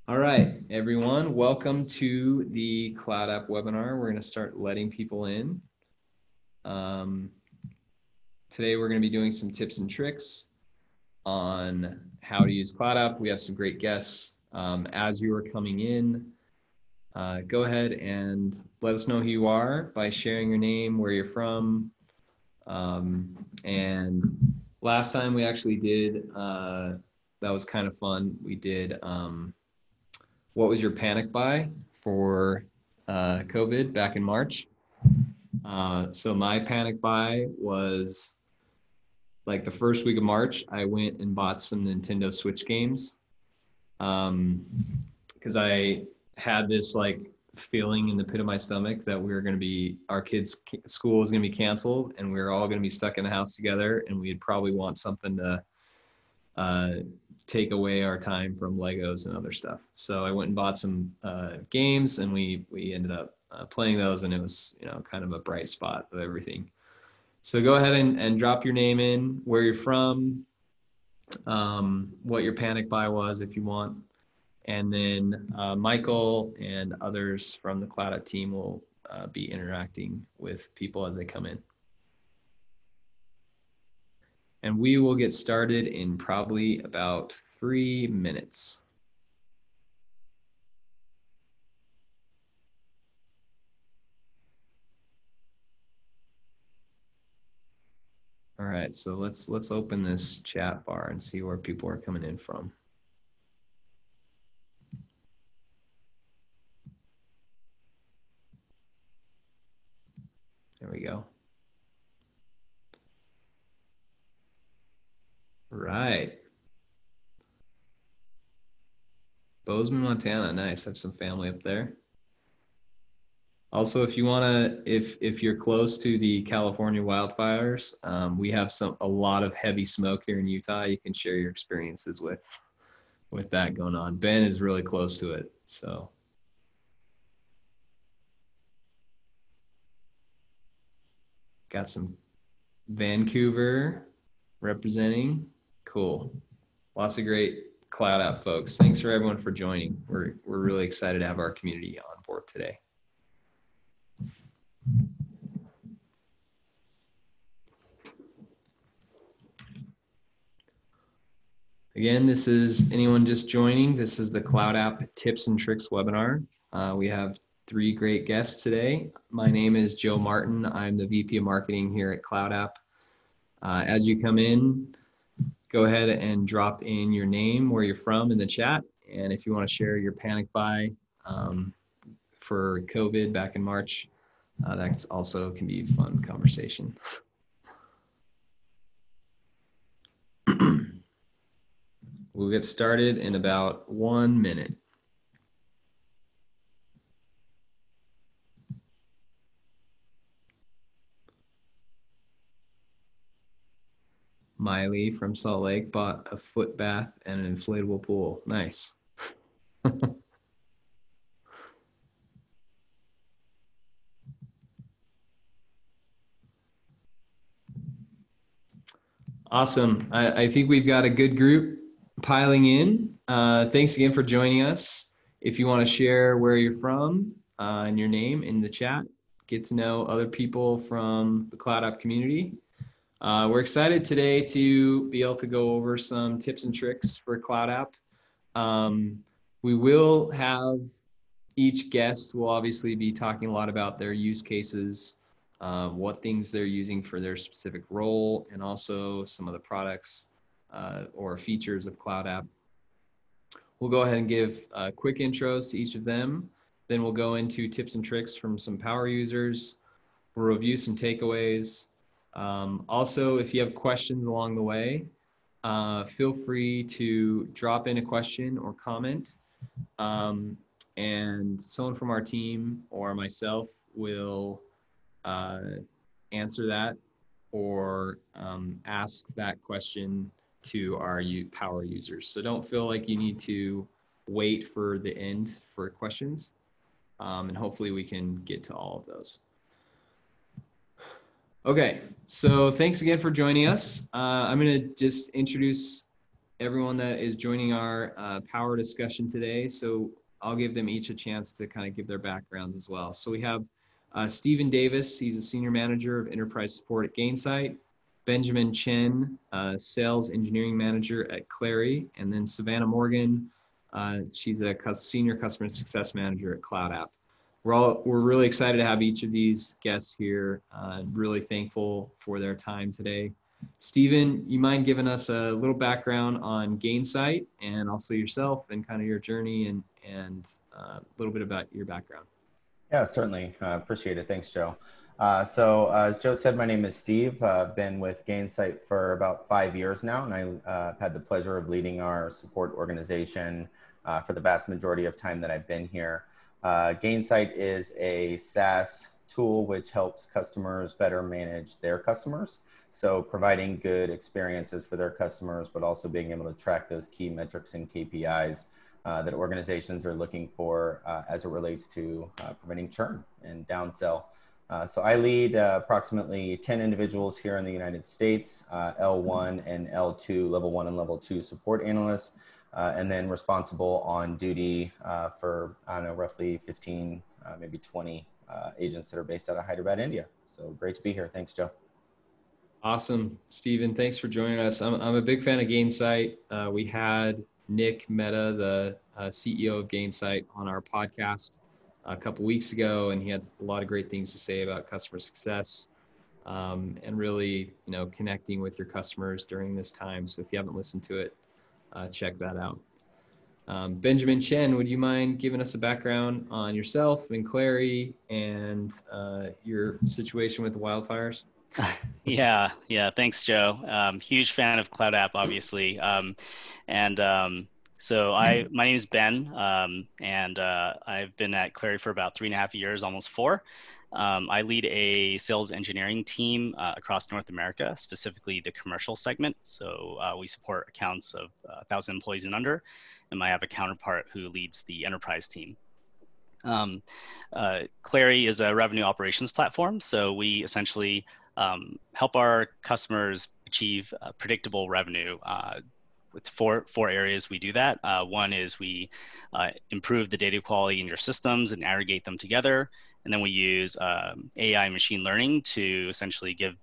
All right, everyone, welcome to the Cloud App webinar. We're going to start letting people in. Um, Today, we're going to be doing some tips and tricks on how to use Cloud App. We have some great guests. As you are coming in, go ahead and let us know who you are by sharing your name, where you're from. And last time we actually did, that was kind of fun. We did what was your panic buy for COVID back in March? So my panic buy was like the first week of March. I went and bought some Nintendo Switch games because I had this like feeling in the pit of my stomach that we were going to be, our kids' school was going to be canceled and we were all going to be stuck in the house together, and we'd probably want something to take away our time from Legos and other stuff. So I went and bought some games, and we ended up playing those, and it was kind of a bright spot of everything. So go ahead and drop your name in, where you're from, what your panic buy was if you want, and then Michael and others from the Cloud App team will be interacting with people as they come in. And we will get started in probably about 3 minutes. All right, so let's open this chat bar and see where people are coming in from. There we go. Right. Bozeman, Montana. Nice. I have some family up there. Also, if you want to, if you're close to the California wildfires, we have a lot of heavy smoke here in Utah. You can share your experiences with that going on. Ben is really close to it, so. Got some Vancouver representing. Cool. Lots of great Cloud App folks. Thanks for everyone for joining. We're really excited to have our community on board today. Again, this is anyone just joining. This is the Cloud App Tips and Tricks webinar. We have 3 great guests today. My name is Joe Martin. I'm the VP of Marketing here at Cloud App. As you come in, go ahead and drop in your name, where you're from, in the chat. And if you want to share your panic buy for COVID back in March, that's also can be a fun conversation. We'll get started in about 1 minute. Miley from Salt Lake bought a foot bath and an inflatable pool. Nice. Awesome. I think we've got a good group piling in. Thanks again for joining us. If you want to share where you're from and your name in the chat, get to know other people from the Cloud App community. We're excited today to be able to go over some tips and tricks for Cloud App. We will have, each guest will obviously be talking a lot about their use cases, what things they're using for their specific role, and also some of the products or features of Cloud App. We'll go ahead and give quick intros to each of them. Then we'll go into tips and tricks from some power users. We'll review some takeaways. Also, if you have questions along the way, feel free to drop in a question or comment. And someone from our team or myself will answer that or ask that question to our power users. So don't feel like you need to wait for the end for questions. And hopefully we can get to all of those. Okay, so thanks again for joining us. I'm going to just introduce everyone that is joining our power discussion today. So I'll give them each a chance to kind of give their backgrounds as well. So we have Stephen Davis. He's a senior manager of enterprise support at Gainsight. Benjamin Chen, sales engineering manager at Clari. And then Savannah Morgan, she's a senior customer success manager at CloudApp. We're really excited to have each of these guests here. Really thankful for their time today. Stephen, you mind giving us a little background on Gainsight and also yourself and kind of your journey and a little bit about your background? Yeah, certainly. Appreciate it. Thanks, Joe. As Joe said, my name is Steve. I've been with Gainsight for about 5 years now, and I've had the pleasure of leading our support organization for the vast majority of time that I've been here. Gainsight is a SaaS tool which helps customers better manage their customers. So providing good experiences for their customers, but also being able to track those key metrics and KPIs that organizations are looking for as it relates to preventing churn and downsell. So I lead approximately 10 individuals here in the United States, L1 and L2, level 1 and level 2 support analysts, and then responsible on duty for, I don't know, roughly 15, maybe 20 agents that are based out of Hyderabad, India. So great to be here. Thanks, Joe. Awesome. Stephen, thanks for joining us. I'm a big fan of Gainsight. We had Nick Mehta, the CEO of Gainsight, on our podcast a couple weeks ago, and he had a lot of great things to say about customer success and really, connecting with your customers during this time. So if you haven't listened to it, check that out. Benjamin Chen, would you mind giving us a background on yourself and Clari and your situation with the wildfires? Yeah. Thanks, Joe. Huge fan of CloudApp, obviously. My name is Ben, and I've been at Clari for about 3.5 years, almost 4. I lead a sales engineering team across North America, specifically the commercial segment. So we support accounts of 1,000 employees and under, and I have a counterpart who leads the enterprise team. Clari is a revenue operations platform, so we essentially help our customers achieve predictable revenue. With four areas we do that. One is we improve the data quality in your systems and aggregate them together. And then we use AI machine learning to essentially give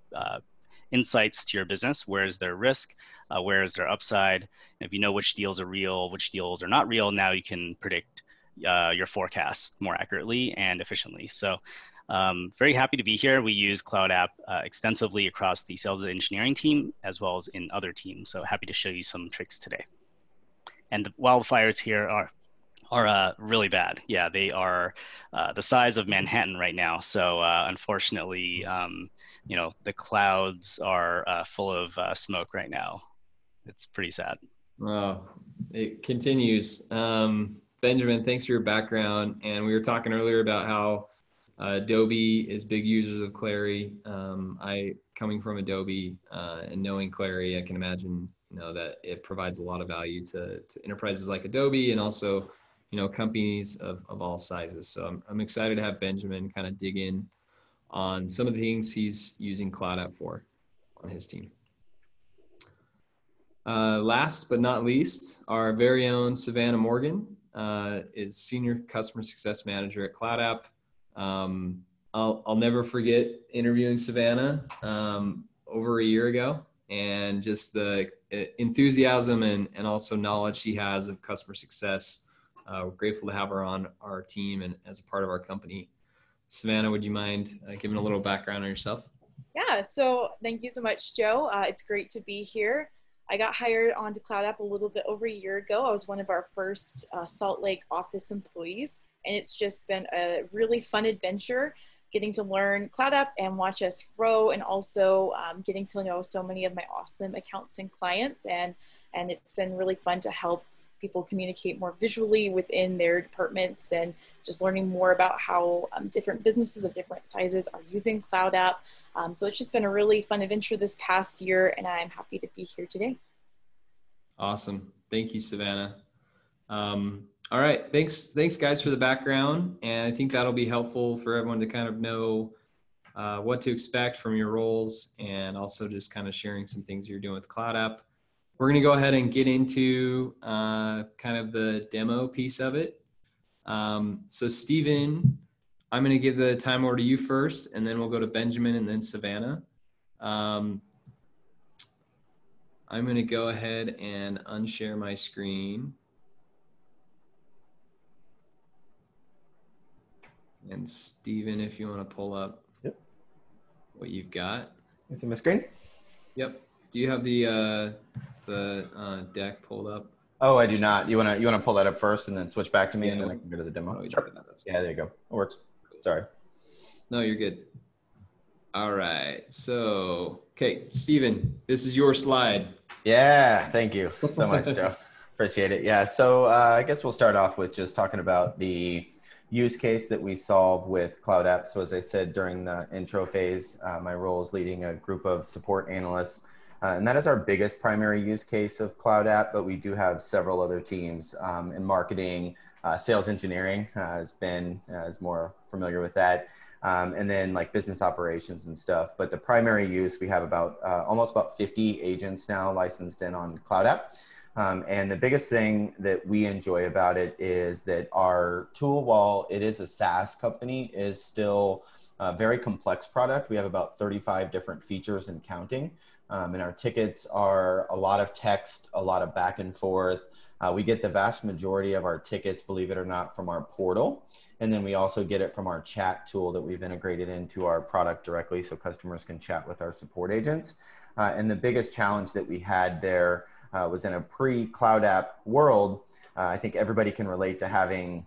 insights to your business. Where is their risk? Where is their upside? And if you know which deals are real, which deals are not real, now you can predict your forecast more accurately and efficiently. So very happy to be here. We use CloudApp extensively across the sales and engineering team, as well as in other teams. So happy to show you some tricks today. And the wildfires here are really bad. Yeah, they are the size of Manhattan right now. So unfortunately, the clouds are full of smoke right now. It's pretty sad. Oh, it continues. Benjamin, thanks for your background. And we were talking earlier about how Adobe is big users of Clari. Coming from Adobe and knowing Clari, I can imagine that it provides a lot of value to enterprises like Adobe and also companies of all sizes. So I'm excited to have Benjamin kind of dig in on some of the things he's using CloudApp for on his team. Last but not least, our very own Savannah Morgan is Senior Customer Success Manager at CloudApp. I'll never forget interviewing Savannah over a year ago, and just the enthusiasm and also knowledge she has of customer success. We're grateful to have her on our team and as a part of our company. Savannah, would you mind giving a little background on yourself? Yeah, so thank you so much, Joe. It's great to be here. I got hired onto CloudApp a little bit over a year ago. I was one of our first Salt Lake office employees, and it's just been a really fun adventure getting to learn CloudApp and watch us grow, and also getting to know so many of my awesome accounts and clients. And it's been really fun to help people communicate more visually within their departments, and just learning more about how different businesses of different sizes are using CloudApp. So it's just been a really fun adventure this past year, and I'm happy to be here today. Awesome. Thank you, Savannah. All right. Thanks guys for the background. And I think that'll be helpful for everyone to kind of know what to expect from your roles, and also just kind of sharing some things you're doing with CloudApp. we're going to go ahead and get into kind of the demo piece of it. So Stephen, I'm going to give the time over to you first, and then we'll go to Benjamin and then Savannah. I'm going to go ahead and unshare my screen. And Stephen, if you want to pull up what you've got. You see my screen? Yep. Do you have the deck pulled up? Oh, I do not. You wanna pull that up first and then switch back to me, and then I can go to the demo. Oh, Sure. Yeah, there you go. It works. Sorry. No, you're good. All right. So, okay, Stephen, this is your slide. Yeah, thank you so much, Joe. Appreciate it. Yeah, so I guess we'll start off with just talking about the use case that we solve with Cloud App. So as I said during the intro phase, my role is leading a group of support analysts. And that is our biggest primary use case of Cloud App, but we do have several other teams in marketing, sales engineering is more familiar with that. And then like business operations and stuff. But the primary use, we have about almost about 50 agents now licensed in on Cloud App. And the biggest thing that we enjoy about it is that our tool, while it is a SaaS company, is still a very complex product. We have about 35 different features and counting. And our tickets are a lot of text, a lot of back and forth. We get the vast majority of our tickets, believe it or not, from our portal. And then we also get it from our chat tool that we've integrated into our product directly so customers can chat with our support agents. And the biggest challenge that we had there was in a pre-Cloud App world. I think everybody can relate to having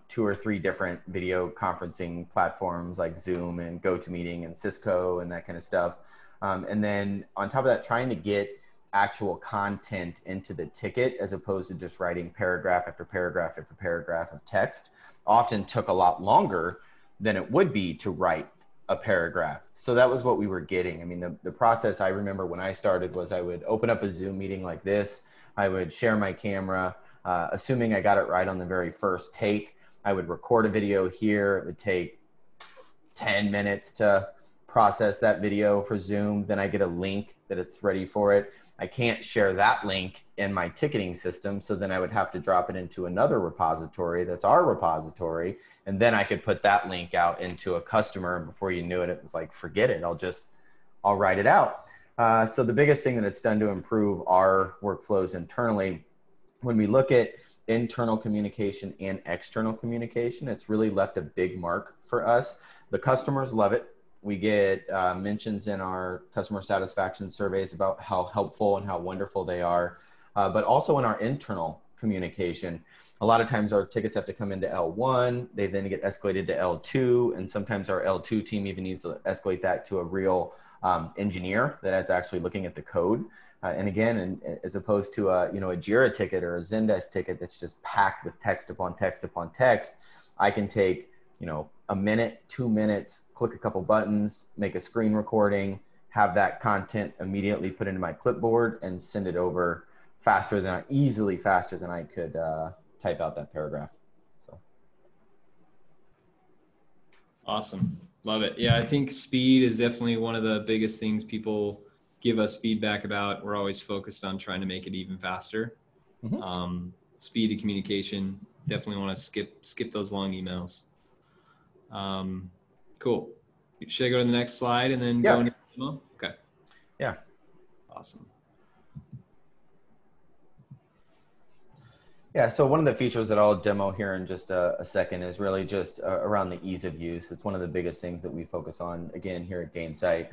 2 or 3 different video conferencing platforms like Zoom and GoToMeeting and Cisco and that kind of stuff. And then on top of that, trying to get actual content into the ticket as opposed to just writing paragraph after paragraph after paragraph of text often took a lot longer than it would be to write a paragraph. So that was what we were getting. I mean, the process I remember when I started was I would open up a Zoom meeting like this. I would share my camera, assuming I got it right on the very first take. I would record a video here. It would take 10 minutes to process that video for Zoom. Then I get a link that it's ready for it. I can't share that link in my ticketing system. So then I would have to drop it into another repository that's our repository. And then I could put that link out into a customer. And before you knew it, it was like, forget it. I'll write it out. So the biggest thing that it's done to improve our workflows internally, when we look at internal communication and external communication, it's really left a big mark for us. The customers love it. We get mentions in our customer satisfaction surveys about how helpful and how wonderful they are. But also in our internal communication, a lot of times our tickets have to come into L1, they then get escalated to L2, and sometimes our L2 team even needs to escalate that to a real engineer that is actually looking at the code. And again, as opposed to a Jira ticket or a Zendesk ticket that's just packed with text upon text upon text, I can take a minute, 2 minutes, click a couple buttons, make a screen recording, have that content immediately put into my clipboard and send it over easily faster than I could type out that paragraph. So. Awesome. Love it. Yeah, I think speed is definitely one of the biggest things people give us feedback about. We're always focused on trying to make it even faster. Mm-hmm. Speed of communication. Definitely want to skip those long emails. Cool. Should I go to the next slide and then go into the demo? Okay. Yeah. Awesome. Yeah, so one of the features that I'll demo here in just a second is really just around the ease of use. It's one of the biggest things that we focus on, again, here at Gainsight.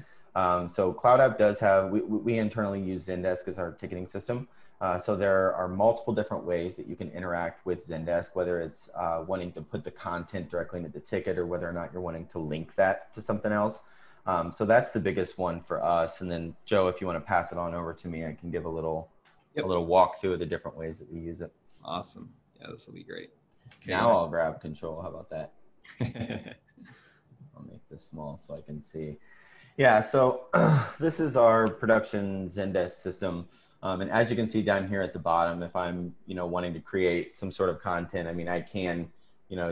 So Cloud App does have, we internally use Zendesk as our ticketing system. So there are multiple different ways that you can interact with Zendesk, whether it's wanting to put the content directly into the ticket or whether or not you're wanting to link that to something else. So that's the biggest one for us. And then Joe, if you want to pass it on over to me, I can give a little walkthrough of the different ways that we use it. Awesome. Yeah, this will be great. Okay, now I'll grab control. How about that? I'll make this small so I can see. Yeah, so this is our production Zendesk system. And as you can see down here at the bottom, if I'm, wanting to create some sort of content, I mean, I can,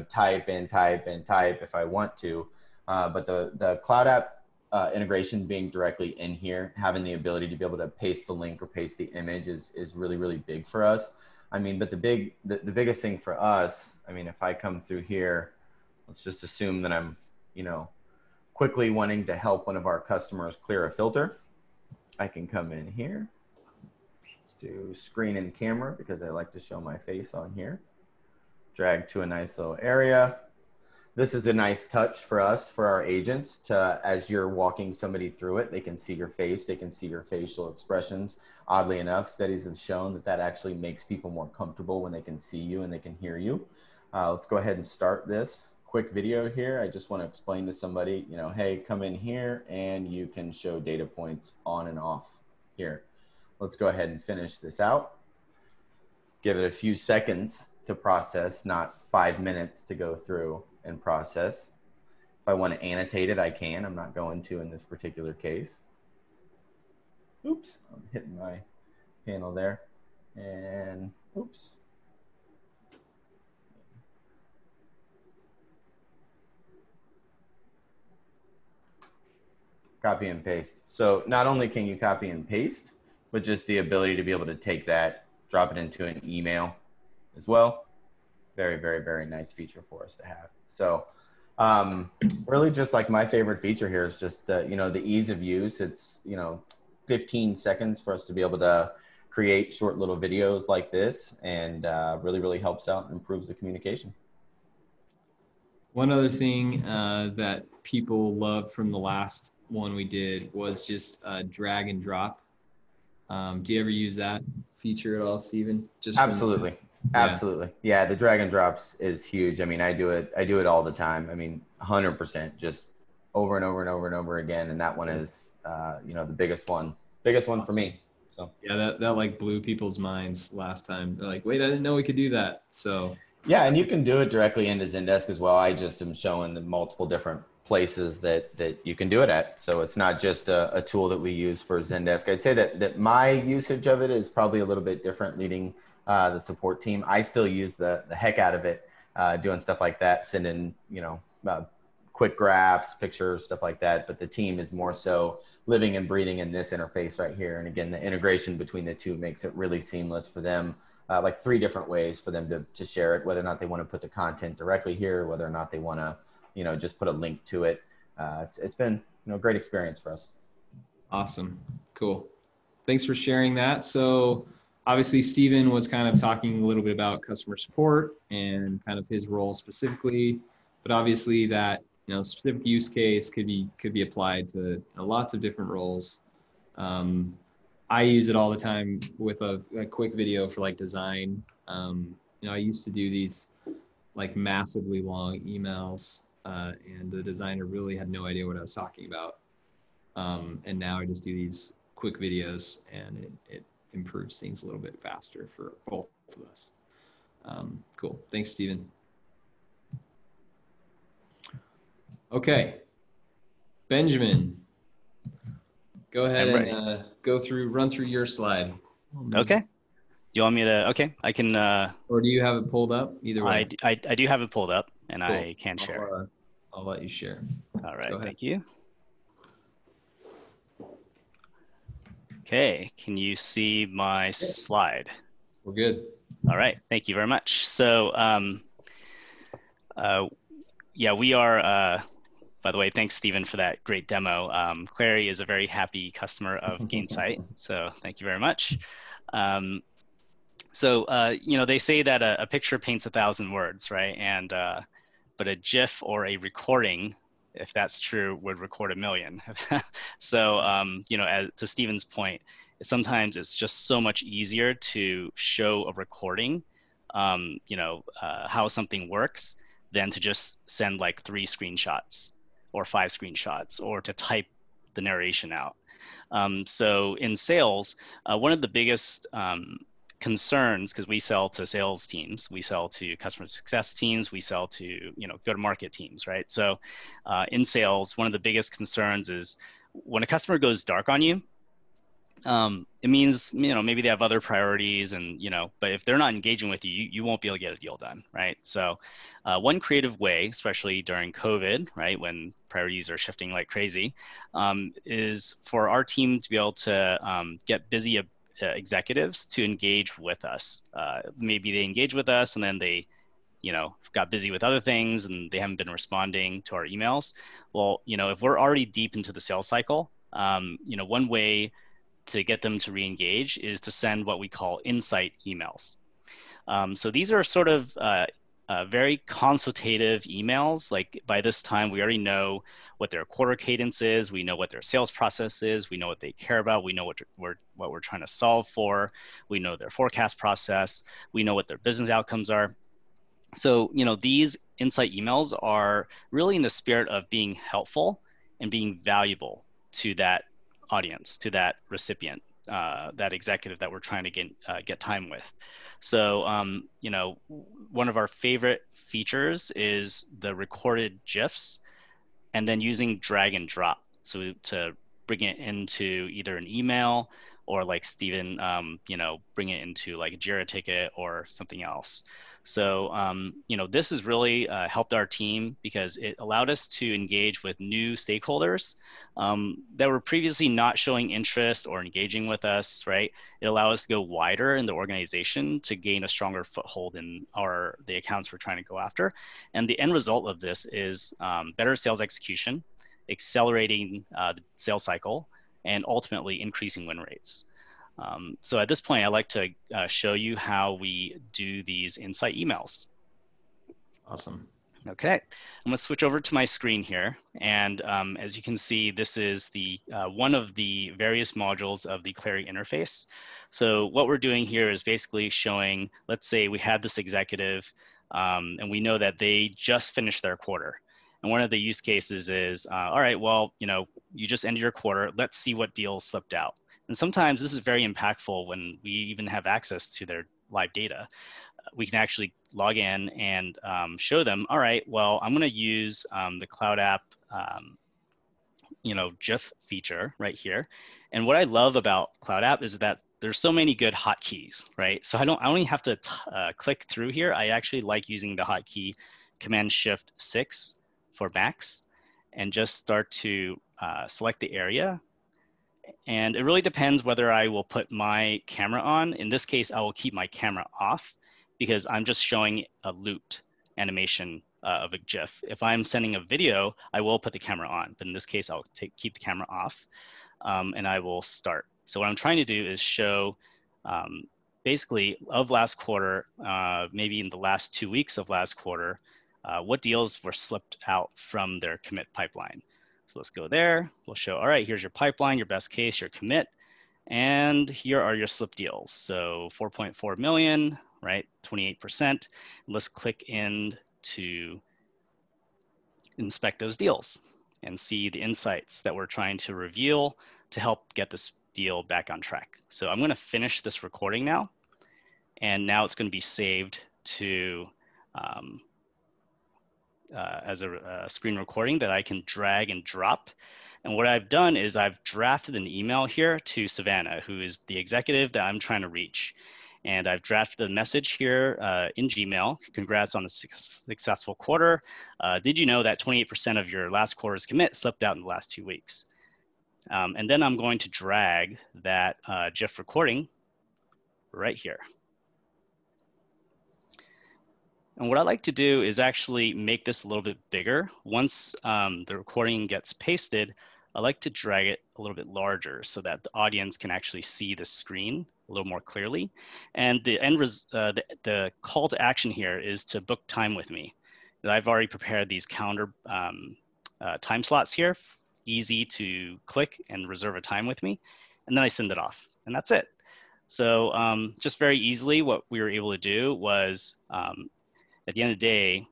type and type and type if I want to. But the Cloud App integration being directly in here, having the ability to be able to paste the link or paste the image is really, really big for us. I mean, but the biggest thing for us, I mean, if I come through here, let's just assume that I'm, you know, quickly wanting to help one of our customers clear a filter. I can come in here. Let's do screen and camera because I like to show my face on here. Drag to a nice little area. This is a nice touch for us, for our agents, to, as you're walking somebody through it, they can see your face, they can see your facial expressions. Oddly enough, studies have shown that that actually makes people more comfortable when they can see you and they can hear you. Let's go ahead and start this quick video here. I just want to explain to somebody, you know, hey, come in here and you can show data points on and off here. Let's go ahead and finish this out. Give it a few seconds to process, not 5 minutes to go through and process. If I want to annotate it, I can. I'm not going to in this particular case. Oops, I'm hitting my panel there. And oops. Copy and paste. So not only can you copy and paste, but just the ability to be able to take that, drop it into an email as well. Very, very, very nice feature for us to have. So really just like my favorite feature here is just, you know, the ease of use. It's, you know, 15 seconds for us to be able to create short little videos like this, and really, really helps out and improves the communication. One other thing that people loved from the last one we did was just drag and drop. Do you ever use that feature at all, Stephen? Just Absolutely. Absolutely. Yeah, the drag and drops is huge. I mean, I do it all the time. I mean, 100%, just over and over and over and over again. And that one is, you know, the biggest one Awesome. For me. So yeah, that like blew people's minds last time. They're like, wait, I didn't know we could do that. So yeah, and you can do it directly into Zendesk as well. I just am showing the multiple different places that you can do it at. So it's not just a tool that we use for Zendesk. I'd say that my usage of it is probably a little bit different leading the support team. I still use the heck out of it, doing stuff like that, sending, you know, quick graphs, pictures, stuff like that. But the team is more so living and breathing in this interface right here. And again, the integration between the two makes it really seamless for them. Like 3 different ways for them to share it, whether or not they want to put the content directly here, whether or not they want to, you know, just put a link to it. It's been, you know, a great experience for us. Awesome. Cool. Thanks for sharing that. So obviously Stephen was kind of talking a little bit about customer support and kind of his role specifically, but obviously that, you know, specific use case could be applied to lots of different roles. I use it all the time with a quick video for like design. You know, I used to do these like massively long emails, and the designer really had no idea what I was talking about. And now I just do these quick videos, and it improves things a little bit faster for both of us. Cool. Thanks, Stephen. Okay. Benjamin, go ahead and run through your slide. Okay. You want me to, okay, I can. Or do you have it pulled up? Either way. I do have it pulled up, and Cool. I can share. I'll let you share. All right, thank you. Okay, can you see my slide? We're good. All right, thank you very much. So, yeah, we are, by the way, thanks, Stephen, for that great demo. Clary is a very happy customer of Gainsight, so thank you very much. So, you know, they say that a picture paints 1,000 words, right? And, but a GIF or a recording, if that's true, would record 1,000,000. So, you know, to Stephen's point, sometimes it's just so much easier to show a recording, you know, how something works than to just send like 3 screenshots or 5 screenshots or to type the narration out. So in sales, one of the biggest concerns, because we sell to sales teams, we sell to customer success teams, we sell to, you know, go-to-market teams, right? So in sales, one of the biggest concerns is when a customer goes dark on you, it means, maybe they have other priorities and, but if they're not engaging with you, you won't be able to get a deal done, right? So one creative way, especially during COVID, right, when priorities are shifting like crazy, is for our team to be able to get busy executives to engage with us. Maybe they engage with us and then they, got busy with other things and they haven't been responding to our emails. Well, if we're already deep into the sales cycle, one way to get them to re-engage is to send what we call insight emails. So these are sort of very consultative emails. Like by this time, we already know what their quarter cadence is. We know what their sales process is. We know what they care about. We know what we're trying to solve for. We know their forecast process. We know what their business outcomes are. So, these insight emails are really in the spirit of being helpful and being valuable to that audience, to that recipient, that executive that we're trying to get time with. So, one of our favorite features is the recorded GIFs and then using drag and drop. So to bring it into either an email or like Steven, bring it into like a Jira ticket or something else. So, this has really helped our team because it allowed us to engage with new stakeholders that were previously not showing interest or engaging with us, right? It allowed us to go wider in the organization to gain a stronger foothold in the accounts we're trying to go after. And the end result of this is better sales execution, accelerating the sales cycle, and ultimately increasing win rates. So at this point, I'd like to show you how we do these insight emails. Awesome. Okay, I'm going to switch over to my screen here. And as you can see, this is the one of the various modules of the Clary interface. So what we're doing here is basically showing, let's say we had this executive and we know that they just finished their quarter. And one of the use cases is, all right, well, you just ended your quarter. Let's see what deals slipped out. And sometimes this is very impactful when we even have access to their live data. We can actually log in and show them, all right, well, I'm going to use the Cloud App, GIF feature right here. And what I love about Cloud App is that there's so many good hotkeys, right? So I don't even have to click through here. I actually like using the hotkey Command-Shift-6 for Macs and just start to select the area. And it really depends whether I will put my camera on. In this case, I will keep my camera off because I'm just showing a looped animation of a GIF. If I'm sending a video, I will put the camera on, but in this case, I'll keep the camera off and I will start. So what I'm trying to do is show basically of last quarter, maybe in the last 2 weeks of last quarter, what deals were slipped out from their commit pipeline. So let's go there. We'll show, all right, here's your pipeline, your best case, your commit, and here are your slip deals. So 4.4 million, right, 28%. Let's click in to inspect those deals and see the insights that we're trying to reveal to help get this deal back on track. So I'm going to finish this recording now, and now it's going to be saved to as a screen recording that I can drag and drop. And what I've done is I've drafted an email here to Savannah, who is the executive that I'm trying to reach. And I've drafted a message here in Gmail. Congrats on a successful quarter. Did you know that 28% of your last quarter's commit slipped out in the last 2 weeks? And then I'm going to drag that GIF recording right here. And what I like to do is actually make this a little bit bigger. Once the recording gets pasted, I like to drag it a little bit larger so that the audience can actually see the screen a little more clearly. And the the call to action here is to book time with me. I've already prepared these calendar time slots here, easy to click and reserve a time with me. And then I send it off, and that's it. So just very easily, what we were able to do was at the end of the day,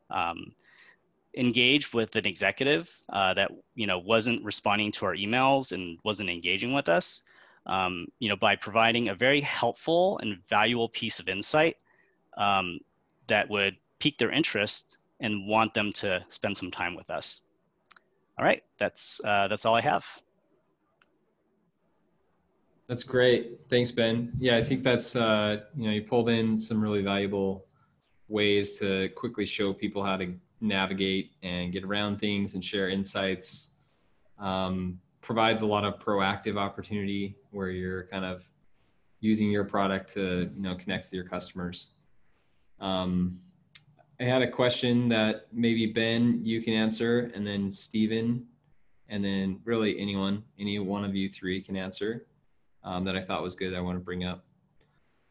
engage with an executive that wasn't responding to our emails and wasn't engaging with us, by providing a very helpful and valuable piece of insight that would pique their interest and want them to spend some time with us. All right, that's all I have. That's great. Thanks, Ben. Yeah, I think that's, you pulled in some really valuable ways to quickly show people how to navigate and get around things and share insights. Provides a lot of proactive opportunity where you're kind of using your product to, connect with your customers. I had a question that maybe Ben, you can answer, and then Steven, and then really any one of you three can answer, that I thought was good that I want to bring up.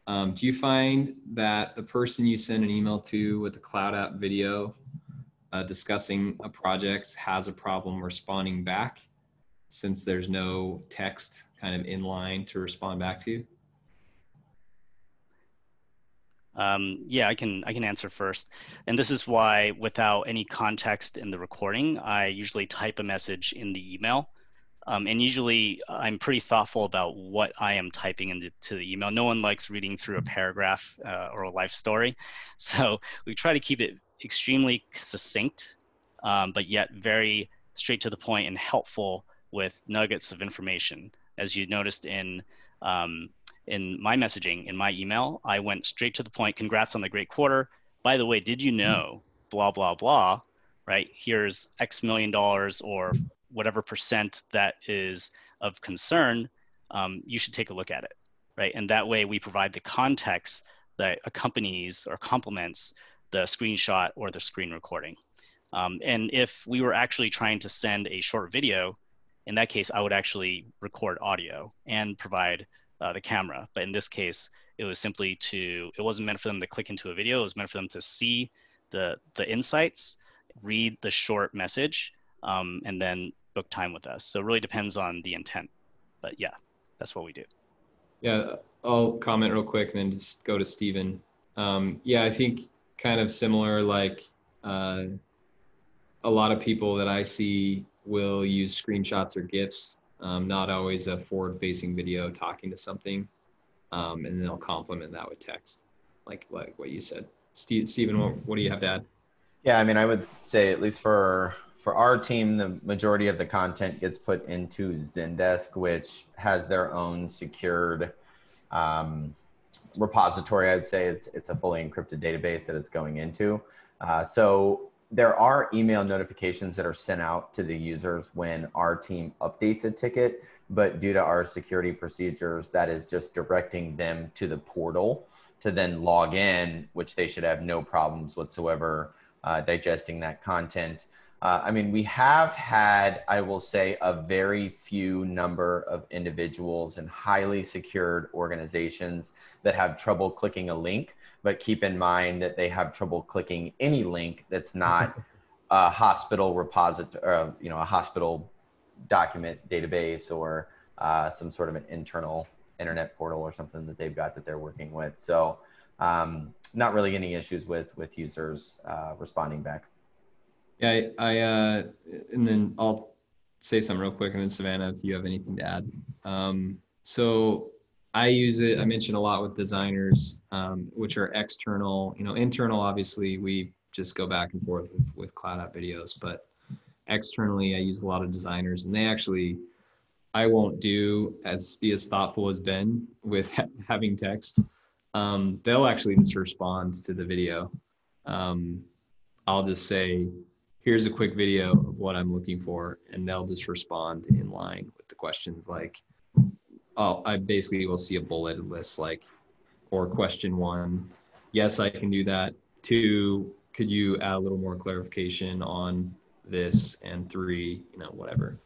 Do you find that the person you send an email to with the Cloud App video discussing a project has a problem responding back since there's no text kind of in line to respond back to? Yeah, I can answer first. And this is why, without any context in the recording, I usually type a message in the email. And usually I'm pretty thoughtful about what I am typing into the email. No one likes reading through a paragraph or a life story. So we try to keep it extremely succinct, but yet very straight to the point and helpful with nuggets of information. As you noticed in my messaging, in my email, I went straight to the point. Congrats on the great quarter. By the way, did you know, blah, blah, blah, right? Here's X million dollars or whatever percent that is of concern. You should take a look at it, right? And that way we provide the context that accompanies or complements the screenshot or the screen recording. And if we were actually trying to send a short video, in that case, I would actually record audio and provide the camera. But in this case, it was simply it wasn't meant for them to click into a video. It was meant for them to see the insights, read the short message, and then book time with us. So it really depends on the intent. But yeah, that's what we do. Yeah, I'll comment real quick and then just go to Steven. Yeah, I think kind of similar, like a lot of people that I see will use screenshots or GIFs, not always a forward-facing video talking to something, and then they'll complement that with text, like what you said. Steven, what do you have to add? Yeah, I mean, I would say at least for our team, the majority of the content gets put into Zendesk, which has their own secured repository. I'd say it's a fully encrypted database that it's going into. So there are email notifications that are sent out to the users when our team updates a ticket, but due to our security procedures, that is just directing them to the portal to then log in, which they should have no problems whatsoever digesting that content. I mean, we have had, I will say, a very few number of individuals in highly secured organizations that have trouble clicking a link, but keep in mind that they have trouble clicking any link that's not a hospital repository, a hospital document database or some sort of an internal internet portal or something that they've got that they're working with. So not really any issues with users responding back. Yeah, and then I'll say something real quick, and then Savannah, if you have anything to add. So I use it, I mentioned a lot with designers, which are external. Internal, obviously, we just go back and forth with Cloud App videos, but externally, I use a lot of designers, and they actually, I won't be as thoughtful as Ben with having text. They'll actually just respond to the video. I'll just say, here's a quick video of what I'm looking for, and they'll just respond in line with the questions like, I basically will see a bulleted list like, or question 1, yes, I can do that. 2, could you add a little more clarification on this? And 3, whatever.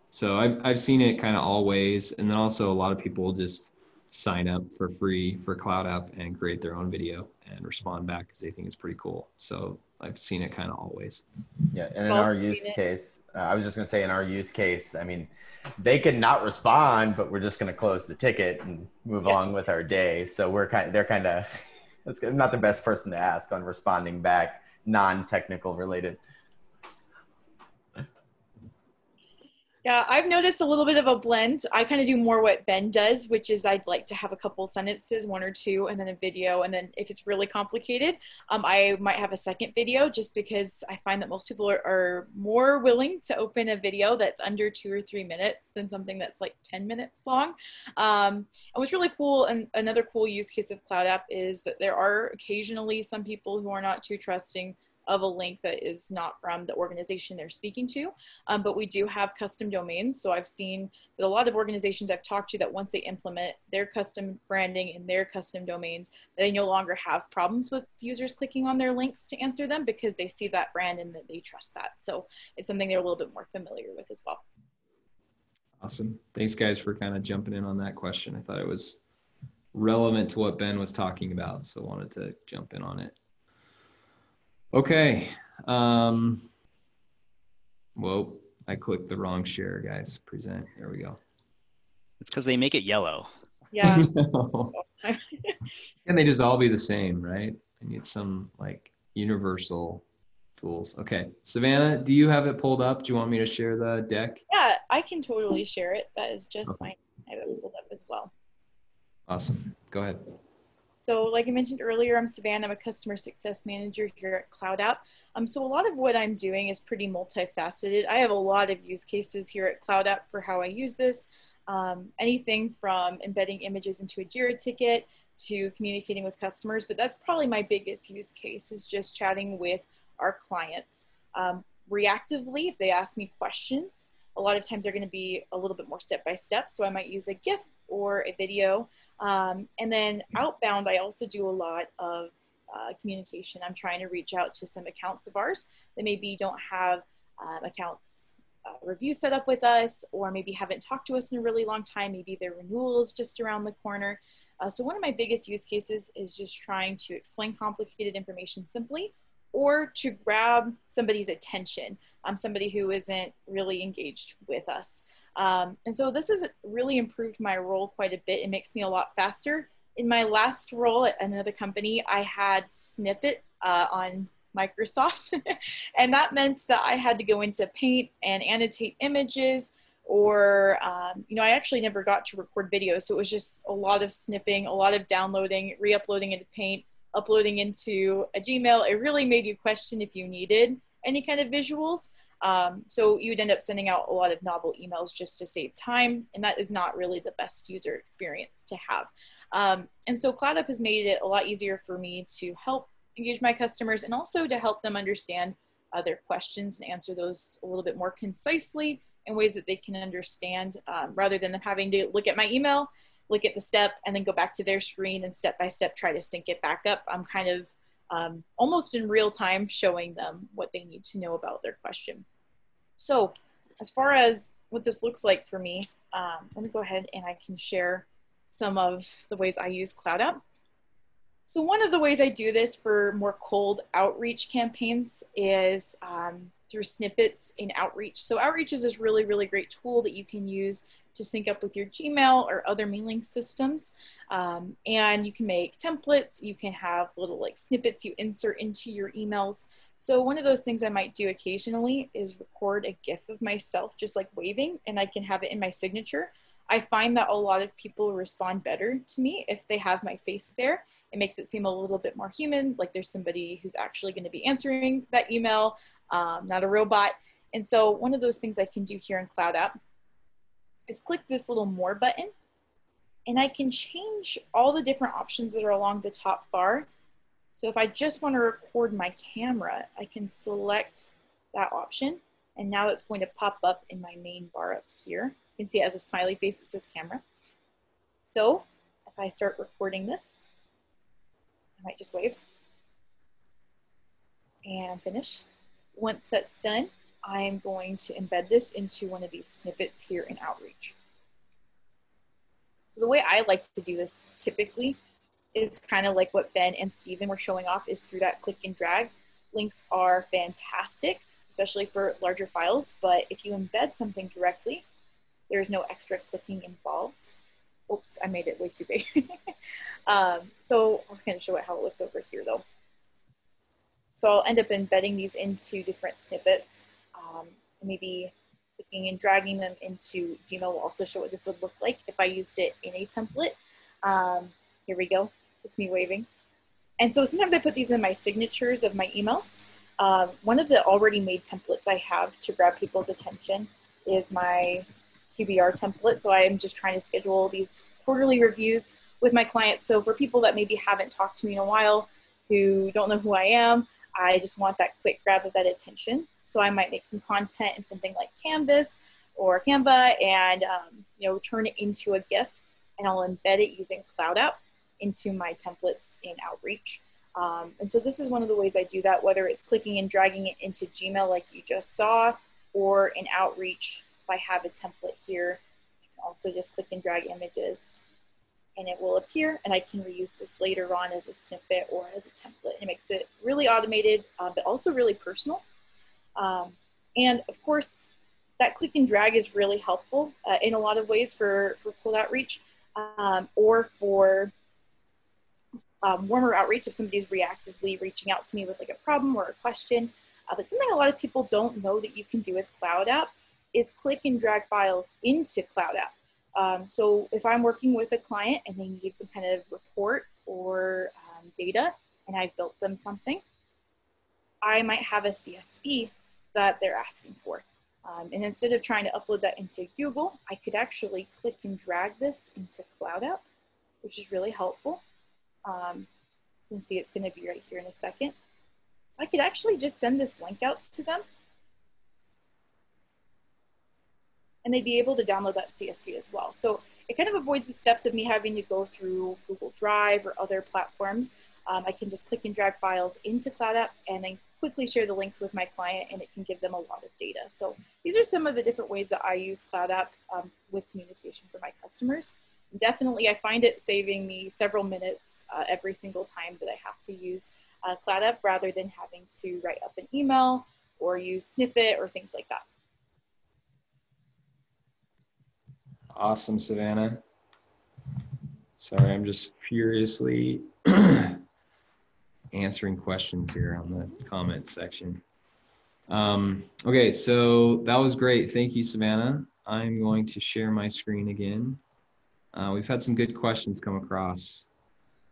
So I've seen it kind of all ways. And then also a lot of people just sign up for free for Cloud App and create their own video and respond back because they think it's pretty cool. So I've seen it kind of always. Yeah, and in our use case, I was just going to say in our use case, I mean, they could not respond, but we're just going to close the ticket and move on with our day. So they're kind of, I'm not the best person to ask on responding back, non-technical related. Yeah, I've noticed a little bit of a blend. I kind of do more what Ben does, which is I'd like to have a couple sentences, one or two, and then a video. And then if it's really complicated, I might have a second video just because I find that most people are more willing to open a video that's under 2 or 3 minutes than something that's like 10 minutes long. And what's really cool, and another cool use case of Cloud App is that there are occasionally some people who are not too trusting of a link that is not from the organization they're speaking to. But we do have custom domains. So I've seen that a lot of organizations I've talked to that once they implement their custom branding and their custom domains, they no longer have problems with users clicking on their links to answer them because they see that brand and that they trust that. So it's something they're a little bit more familiar with as well. Awesome. Thanks guys for kind of jumping in on that question. I thought it was relevant to what Ben was talking about, so wanted to jump in on it. Okay. Whoa, I clicked the wrong share, guys. Present. There we go. It's because they make it yellow. Yeah. Can they just all be the same, right? I need some like universal tools. Okay. Savannah, do you have it pulled up? Do you want me to share the deck? Yeah, I can totally share it. That is just fine. I have it pulled up as well. Awesome. Go ahead. So like I mentioned earlier, I'm Savannah. I'm a customer success manager here at Cloud App. So a lot of what I'm doing is pretty multifaceted. I have a lot of use cases here at Cloud App for how I use this. Anything from embedding images into a Jira ticket to communicating with customers, but that's probably my biggest use case is just chatting with our clients. Reactively, if they ask me questions, a lot of times they're going to be a little bit more step-by-step. So I might use a GIF or a video. And then outbound, I also do a lot of communication. I'm trying to reach out to some accounts of ours that maybe don't have accounts review set up with us, or maybe haven't talked to us in a really long time. Maybe their renewal is just around the corner. So one of my biggest use cases is just trying to explain complicated information simply, or to grab somebody's attention, somebody who isn't really engaged with us. And so this has really improved my role quite a bit. It makes me a lot faster. In my last role at another company, I had Snippet on Microsoft, and that meant that I had to go into Paint and annotate images, or, I actually never got to record videos, so it was just a lot of snipping, a lot of downloading, re-uploading into Paint, uploading into a Gmail. It really made you question if you needed any kind of visuals. So you would end up sending out a lot of novel emails just to save time, and that is not really the best user experience to have. And so Cloud App has made it a lot easier for me to help engage my customers and also to help them understand their questions and answer those a little bit more concisely in ways that they can understand, rather than them having to look at my email, look at the step, and then go back to their screen and step by step try to sync it back up. I'm kind of almost in real time showing them what they need to know about their question. So as far as what this looks like for me, let me go ahead and I can share some of the ways I use Cloud App. So one of the ways I do this for more cold outreach campaigns is through snippets in Outreach. So Outreach is this really, really great tool that you can use to sync up with your Gmail or other mailing systems. And you can make templates, you can have little like snippets you insert into your emails. So one of those things I might do occasionally is record a GIF of myself just like waving, and I can have it in my signature. I find that a lot of people respond better to me if they have my face there. It makes it seem a little bit more human, like there's somebody who's actually going to be answering that email, not a robot. And so one of those things I can do here in Cloud App is click this little more button, and I can change all the different options that are along the top bar. So if I just want to record my camera, I can select that option, and now it's going to pop up in my main bar up here. You can see it has a smiley face that says camera. So if I start recording this, I might just wave and finish. Once that's done, I'm going to embed this into one of these snippets here in Outreach. So the way I like to do this typically is kind of like what Ben and Steven were showing off, is through that click and drag. Links are fantastic, especially for larger files, but if you embed something directly, there's no extra clicking involved. Oops, I made it way too big. So I'll kind of show it how it looks over here though. So I'll end up embedding these into different snippets. Maybe clicking and dragging them into Gmail will also show what this would look like if I used it in a template. Here we go, just me waving. And so sometimes I put these in my signatures of my emails. One of the already made templates I have to grab people's attention is my QBR template. So I am just trying to schedule these quarterly reviews with my clients. So for people that maybe haven't talked to me in a while, who don't know who I am, I just want that quick grab of that attention. So I might make some content in something like Canvas or Canva and you know, turn it into a GIF, and I'll embed it using Cloud App into my templates in Outreach. And so this is one of the ways I do that, whether it's clicking and dragging it into Gmail like you just saw, or in Outreach, if I have a template here, I can also just click and drag images and it will appear, and I can reuse this later on as a snippet or as a template. It makes it really automated, but also really personal. And of course, that click and drag is really helpful in a lot of ways for cold outreach, or for warmer outreach if somebody's reactively reaching out to me with like a problem or a question. But something a lot of people don't know that you can do with Cloud App is click and drag files into Cloud App. So if I'm working with a client and they need some kind of report or data, and I've built them something, I might have a CSV that they're asking for. And instead of trying to upload that into Google, I could actually click and drag this into Cloud App, which is really helpful. You can see it's going to be right here in a second. So I could actually just send this link out to them, and they'd be able to download that CSV as well. So it kind of avoids the steps of me having to go through Google Drive or other platforms. I can just click and drag files into Cloud App and then quickly share the links with my client, and it can give them a lot of data. So these are some of the different ways that I use Cloud App with communication for my customers. Definitely, I find it saving me several minutes every single time that I have to use Cloud App rather than having to write up an email or use Snippet or things like that. Awesome, Savannah. Sorry, I'm just furiously answering questions here on the comment section. Okay, so that was great. Thank you, Savannah. I'm going to share my screen again. We've had some good questions come across,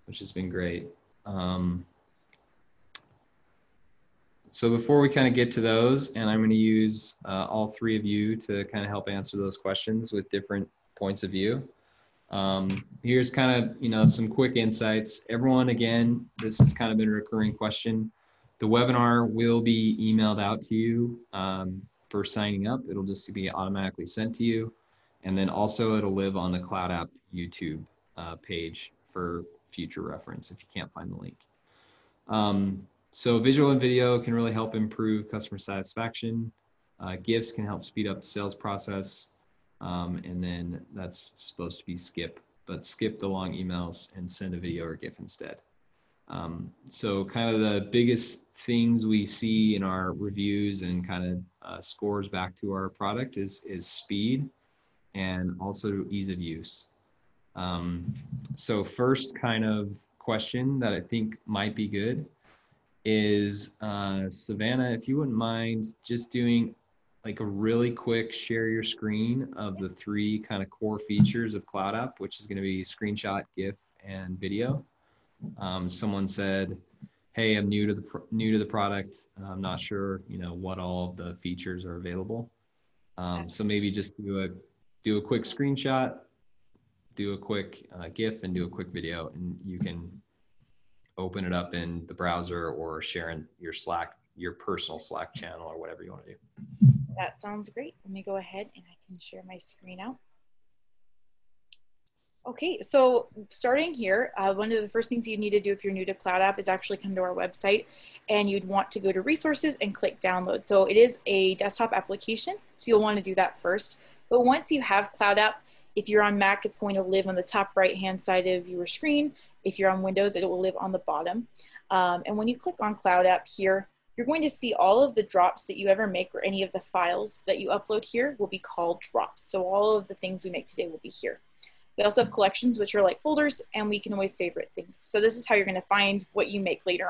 which has been great. So before we kind of get to those, and I'm going to use all three of you to kind of help answer those questions with different points of view. Here's kind of, you know, some quick insights. Everyone, again, this has kind of been a recurring question. The webinar will be emailed out to you for signing up. It'll just be automatically sent to you. And then also it'll live on the Cloud App YouTube page for future reference if you can't find the link. So visual and video can really help improve customer satisfaction. GIFs can help speed up the sales process. And then that's supposed to be skip, but skip the long emails and send a video or GIF instead. So kind of the biggest things we see in our reviews and kind of scores back to our product is speed and also ease of use. So first kind of question that I think might be good is Savannah, if you wouldn't mind just doing like a really quick share your screen of the three kind of core features of Cloud App, which is going to be screenshot, GIF, and video. Someone said, "Hey, I'm new to the product. I'm not sure, you know, what all of the features are available." So maybe just do a quick screenshot, do a quick GIF, and do a quick video, and you can open it up in the browser or share in your Slack, your personal Slack channel, or whatever you want to do. That sounds great. Let me go ahead and I can share my screen out. Okay, so starting here, one of the first things you need to do if you're new to Cloud App is actually come to our website, and you'd want to go to resources and click download. So it is a desktop application, so you'll want to do that first. But once you have Cloud App, if you're on Mac, it's going to live on the top right-hand side of your screen. If you're on Windows, it will live on the bottom. And when you click on Cloud App here, you're going to see all of the drops that you ever make, or any of the files that you upload here will be called drops. So all of the things we make today will be here. We also have collections, which are like folders, and we can always favorite things. So this is how you're going to find what you make later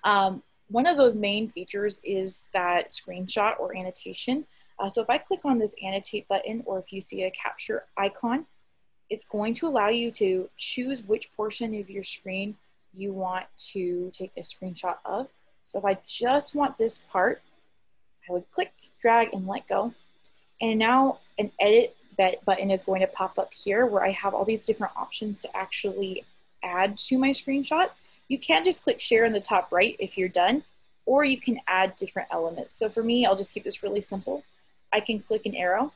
on. One of those main features is that screenshot or annotation. So if I click on this annotate button, or if you see a capture icon, it's going to allow you to choose which portion of your screen you want to take a screenshot of. So if I just want this part, I would click, drag, and let go. And now an edit button is going to pop up here where I have all these different options to actually add to my screenshot. You can just click share in the top right if you're done, or you can add different elements. So for me, I'll just keep this really simple. I can click an arrow.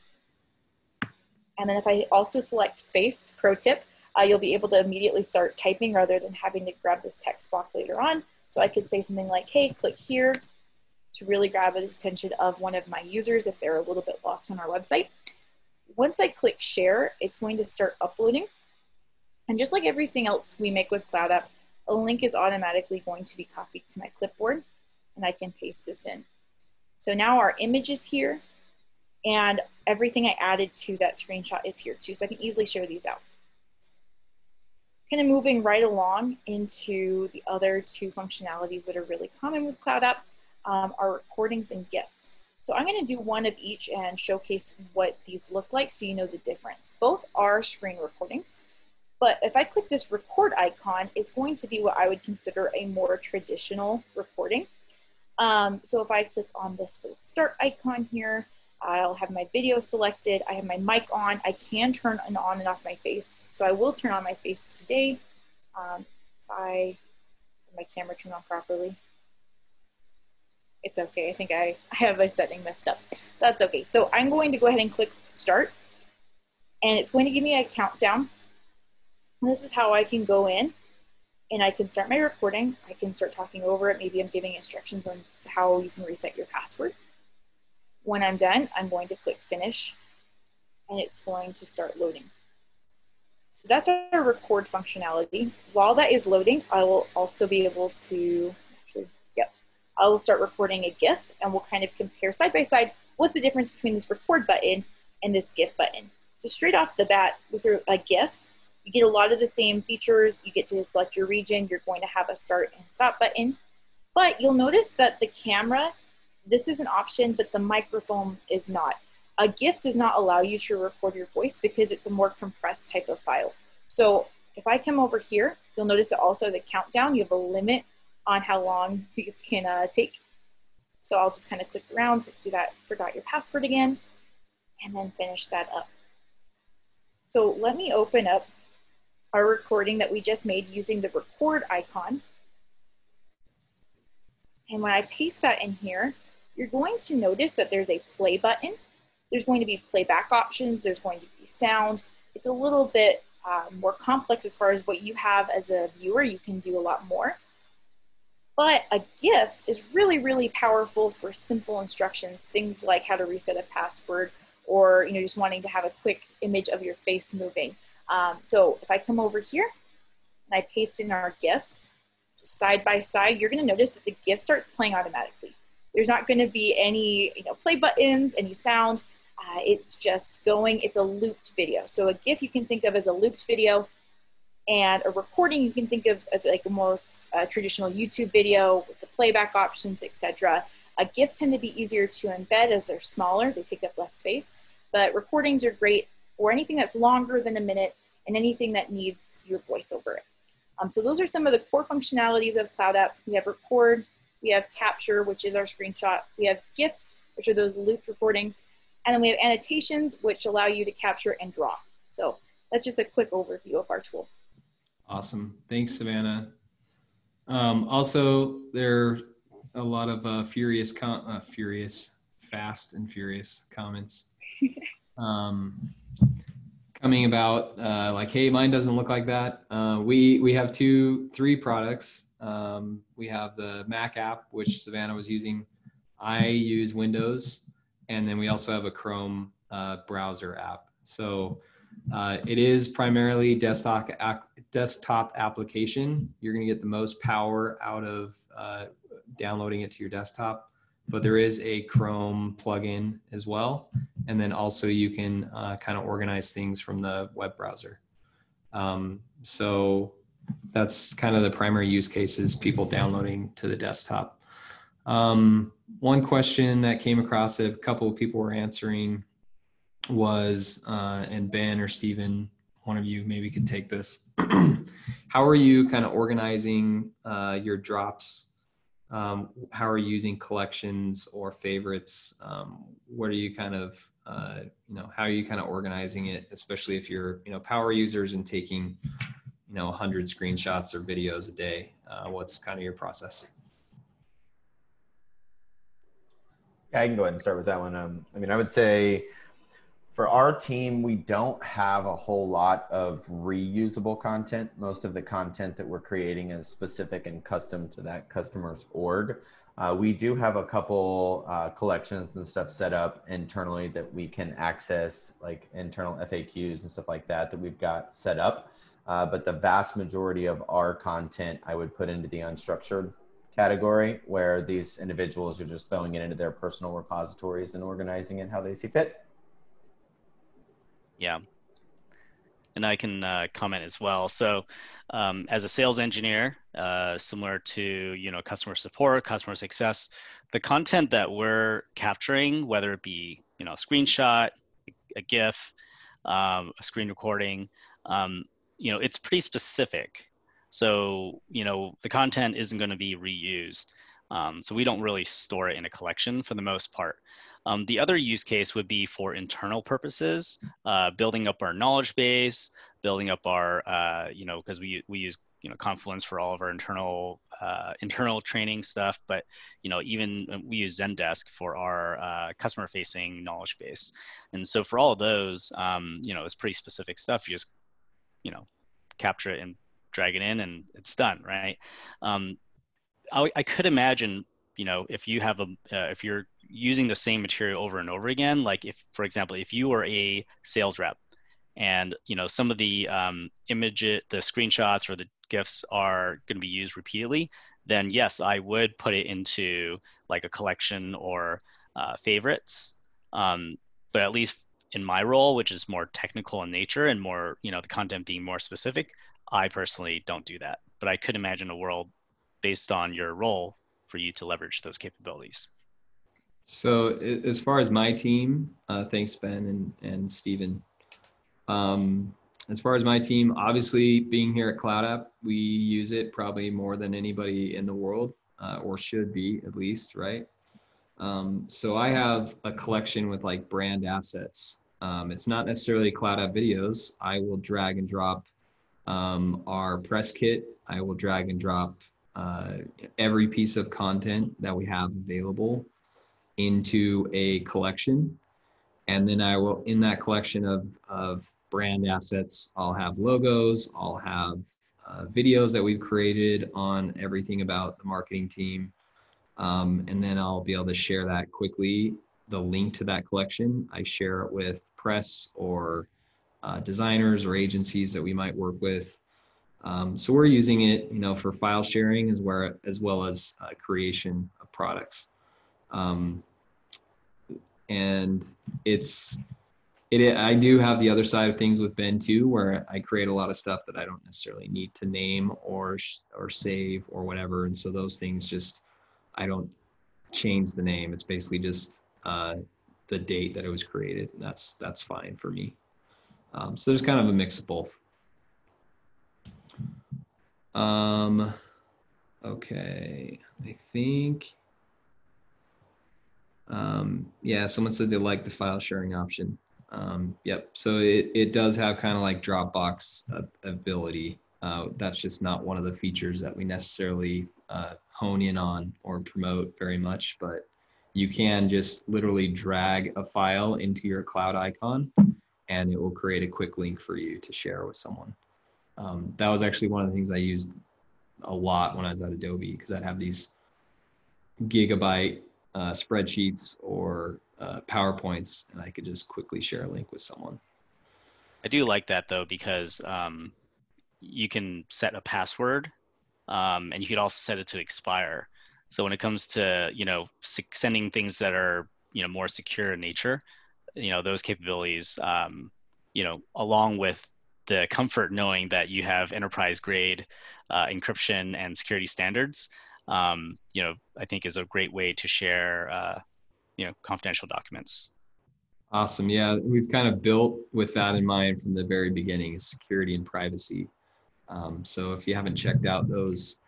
And then if I also select space, pro tip, you'll be able to immediately start typing rather than having to grab this text block later on. So I could say something like, hey, click here, to really grab the attention of one of my users if they're a little bit lost on our website. Once I click share, it's going to start uploading. And just like everything else we make with Cloud App, a link is automatically going to be copied to my clipboard, and I can paste this in. So now our image is here, and everything I added to that screenshot is here too, so I can easily share these out. Kind of moving right along into the other two functionalities that are really common with Cloud App are recordings and GIFs. So I'm going to do one of each and showcase what these look like so you know the difference. Both are screen recordings, but if I click this record icon, it's going to be what I would consider a more traditional recording. So if I click on this little start icon here, I'll have my video selected. I have my mic on. I can turn an on and off my face. So I will turn on my face today. If I have my camera turned on properly. It's okay. I think I have my setting messed up. That's okay. So I'm going to go ahead and click start. And it's going to give me a countdown. And this is how I can go in and I can start my recording. I can start talking over it. Maybe I'm giving instructions on how you can reset your password. When I'm done, I'm going to click finish and it's going to start loading. So that's our record functionality. While that is loading, I will also be able to, I will start recording a GIF and we'll kind of compare side by side what's the difference between this record button and this GIF button. So straight off the bat, with a GIF, you get a lot of the same features. You get to select your region. You're going to have a start and stop button. But you'll notice that the camera, this is an option, but the microphone is not. A GIF does not allow you to record your voice because it's a more compressed type of file. So if I come over here, you'll notice it also has a countdown. You have a limit on how long these can take. So I'll just kind of click around, do that, forgot your password again, and then finish that up. So let me open up our recording that we just made using the record icon. And when I paste that in here, you're going to notice that there's a play button. There's going to be playback options. There's going to be sound. It's a little bit more complex as far as what you have as a viewer. You can do a lot more. But a GIF is really, really powerful for simple instructions, things like how to reset a password or just wanting to have a quick image of your face moving. So if I come over here and I paste in our GIF, just side by side, you're going to notice that the GIF starts playing automatically. There's not going to be any play buttons, any sound. It's just going. It's a looped video. So a GIF you can think of as a looped video, and a recording you can think of as like almost a traditional YouTube video with the playback options, etc. GIFs tend to be easier to embed as they're smaller. They take up less space. But recordings are great for anything that's longer than a minute and anything that needs your voice over it. So those are some of the core functionalities of Cloud App. We have record, we have capture, which is our screenshot. We have GIFs, which are those looped recordings. And then we have annotations, which allow you to capture and draw. So that's just a quick overview of our tool. Awesome. Thanks, Savannah. Also, there are a lot of fast and furious comments coming about like, hey, mine doesn't look like that. We have three products. We have the Mac app, which Savannah was using. I use Windows. And then we also have a Chrome browser app. So it is primarily desktop application. You're going to get the most power out of downloading it to your desktop. But there is a Chrome plugin as well. And then also you can kind of organize things from the web browser. So that's kind of the primary use cases, people downloading to the desktop. One question that came across that a couple of people were answering was, and Ben or Steven, one of you maybe could take this. How are you kind of organizing your drops? How are you using collections or favorites? What are you kind of, how are you kind of organizing it, especially if you're, power users and taking, 100 screenshots or videos a day? What's kind of your process? Yeah, I can go ahead and start with that one. I would say for our team, we don't have a whole lot of reusable content. Most of the content that we're creating is specific and custom to that customer's org. We do have a couple collections and stuff set up internally that we can access, like internal FAQs and stuff like that we've got set up. But the vast majority of our content I would put into the unstructured category, where these individuals are just throwing it into their personal repositories and organizing it how they see fit. Yeah. And I can comment as well. So as a sales engineer, similar to, customer support, customer success, the content that we're capturing, whether it be, a screenshot, a GIF, a screen recording, it's pretty specific. So, the content isn't going to be reused. So we don't really store it in a collection for the most part. The other use case would be for internal purposes, building up our knowledge base, building up our, because we use, Confluence for all of our internal training stuff, but, even we use Zendesk for our customer-facing knowledge base. And so for all of those, it's pretty specific stuff. You just, capture it and drag it in and it's done, right? I could imagine, if you have if you're using the same material over and over again, like if, for example, if you were a sales rep and, some of the the screenshots or the GIFs are going to be used repeatedly, then yes, I would put it into like a collection or favorites. But at least in my role, which is more technical in nature and more, the content being more specific, I personally don't do that. But I could imagine a world based on your role for you to leverage those capabilities. So as far as my team, thanks Ben and Steven. As far as my team, obviously being here at Cloud App, we use it probably more than anybody in the world, or should be at least, right? So I have a collection with like brand assets. It's not necessarily Cloud App videos. I will drag and drop our press kit. I will drag and drop every piece of content that we have available into a collection. And then I will, in that collection of brand assets, I'll have logos, I'll have videos that we've created on everything about the marketing team. And then I'll be able to share that quickly, the link to that collection. I share it with press or designers or agencies that we might work with. So we're using it, for file sharing as well as creation of products. And I do have the other side of things with Ben too, where I create a lot of stuff that I don't necessarily need to name or save or whatever. And so those things just, I don't change the name. It's basically just the date that it was created. And that's fine for me. So there's kind of a mix of both. Okay, I think, yeah, someone said they like the file sharing option. Yep, so it does have kind of like Dropbox ability. That's just not one of the features that we necessarily hone in on or promote very much, but you can just literally drag a file into your cloud icon and it will create a quick link for you to share with someone. That was actually one of the things I used a lot when I was at Adobe, because I'd have these gigabyte spreadsheets or PowerPoints, and I could just quickly share a link with someone. I do like that though, because you can set a password and you could also set it to expire. So when it comes to, sending things that are, more secure in nature, those capabilities, along with the comfort knowing that you have enterprise grade encryption and security standards, I think is a great way to share, confidential documents. Awesome. Yeah, we've kind of built with that in mind from the very beginning, security and privacy. So if you haven't checked out those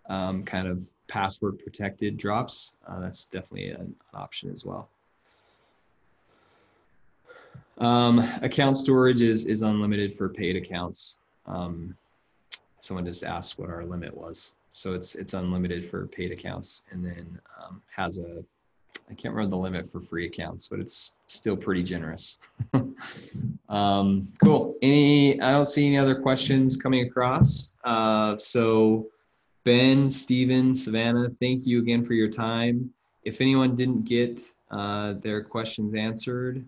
kind of password protected drops, that's definitely an option as well. Account storage is unlimited for paid accounts. Someone just asked what our limit was. So it's unlimited for paid accounts, and then has a, I can't remember the limit for free accounts, but it's still pretty generous. Cool. I don't see any other questions coming across. So Ben, Steven, Savannah, thank you again for your time. If anyone didn't get their questions answered,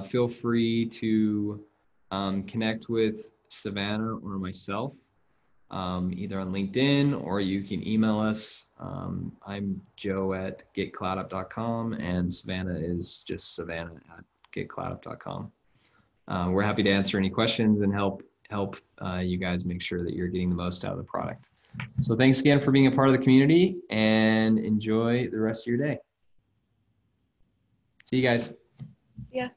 feel free to connect with Savannah or myself, either on LinkedIn, or you can email us. I'm joe@getcloudup.com, and Savannah is just savannah@getcloudup.com. We're happy to answer any questions and help you guys make sure that you're getting the most out of the product. So thanks again for being a part of the community, and enjoy the rest of your day. See you guys. Yeah.